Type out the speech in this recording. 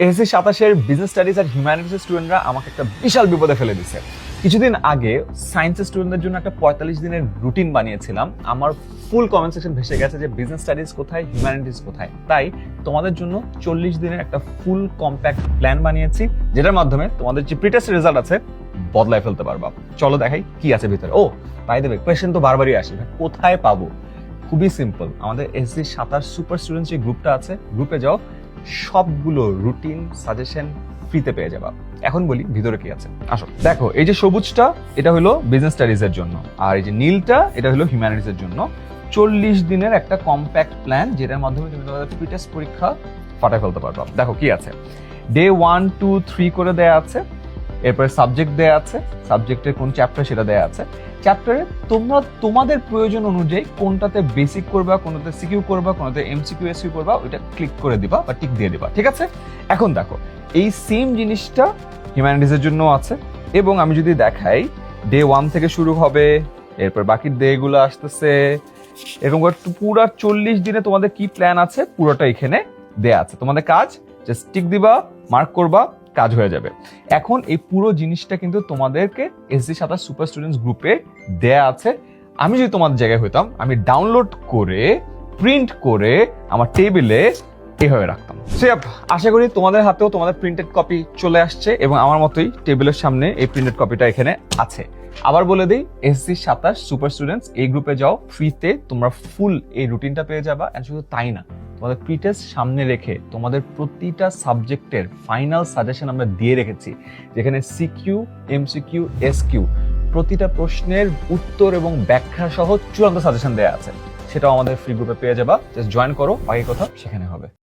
SSC 27-এর business studies আর humanities স্টুডেন্টরা আমাকে একটা বিশাল বিপদে ফেলে দিছে। কিছুদিন আগে সায়েন্সের স্টুডেন্টদের জন্য একটা 45 দিনের রুটিন বানিয়েছিলাম। আমার ফুল কমেন্ট সেকশন ভেসে গেছে যে বিজনেস স্টাডিজ কোথায়, হিউম্যানিটিস কোথায়। তাই তোমাদের জন্য 40 দিনের একটা ফুল কম্প্যাক্ট প্ল্যান বানিয়েছি, যেটার মাধ্যমে তোমাদের যে প্রিটেস্ট রেজাল্ট আছে বদলায় ফেলতে পারবা। চলো দেখাই কি আছে ভিতরে। ও বাই দ্য ওয়ে, কোয়েশ্চেন তো বারবারই আসে, কোথায় পাবো? খুবই সিম্পল, আমাদের এসএসসি 27 সুপার স্টুডেন্ট যে গ্রুপটা আছে, গ্রুপে যাও, সবগুলো রুটিন সাজেশন ফ্রিতে পেয়ে যাবা। এখন বলি ভিতরে কি আছে, আসো দেখো। এই যে সবুজটা, এটা হলো বিজনেস স্টাডিজ এর জন্য, আর এই যে নীলটা, এটা হলো হিউম্যানিটিস এর জন্য। 40 দিনের একটা কম্প্যাক্ট প্ল্যান, যেটার মাধ্যমে তুমি তোমাদের প্রিটেস্ট পরীক্ষা ফাটায় ফেলতে পারবা। দেখো কি আছে, ডে 1, 2, 3 করে দেয়া আছে। এরপরে সাবজেক্ট দেয়া আছে, সাবজেক্টের কোন চ্যাপ্টার সেটা দেয়া আছে। চ্যাপ্টারে তোমরা তোমাদের প্রয়োজন অনুযায়ী কোনটাতে বেসিক করবা, কোনটাতে সিকিউ করবা, কোনটাতে এমসিকিউ এসকিউ করবা, ওইটা ক্লিক করে দিবা বা টিক দিয়ে দিবা, ঠিক আছে? এখন দেখো, এই সেম জিনিসটা হিউম্যানিটিস এর জন্য আছে। এবং আমি যদি দেখাই, ডে 1 থেকে শুরু হবে, এরপর বাকি ডে গুলো আসতেছে, এরকম করে পুরো 40 দিনে তোমাদের কি প্ল্যান আছে পুরোটা এখানে দেয়া আছে। তোমাদের কাজ জাস্ট টিক দিবা, মার্ক করবা, কাজ হয়ে যাবে। এখন এই পুরো জিনিসটা কিন্তু তোমাদেরকে এসএসসি 27 সুপার স্টুডেন্টস গ্রুপে দেয়া আছে। আমি যদি তোমাদের জায়গায় হইতাম, আমি ডাউনলোড করে প্রিন্ট করে আমার টেবিলে এইভাবে রাখতাম। আশা করি তোমাদের হাতেও তোমাদের প্রিন্টেড কপি চলে আসছে এবং আমার মতোই টেবিলের সামনে এই প্রিন্টেড কপিটা এখানে আছে। আবার বলে দিই, এসএসসি 27 সুপার স্টুডেন্টস এই গ্রুপে যাও, ফ্রিতে তোমরা ফুল এই রুটিনটা পেয়ে যাবা। এন্ড শুধু তাই না, তোমাদের প্রিটেস্ট সামনে রেখে তোমাদের প্রতিটা সাবজেক্টের ফাইনাল সাজেশন আমরা দিয়ে রেখেছি, যেখানে সিকিউ, এমসিকিউ, এসকিউ প্রতিটা প্রশ্নের উত্তর এবং ব্যাখ্যা সহ চূড়ান্ত সাজেশন দেওয়া আছে। সেটাও আমাদের ফ্রি গ্রুপে পেয়ে যাবা। জাস্ট জয়েন করো, বাকি কথা সেখানে হবে।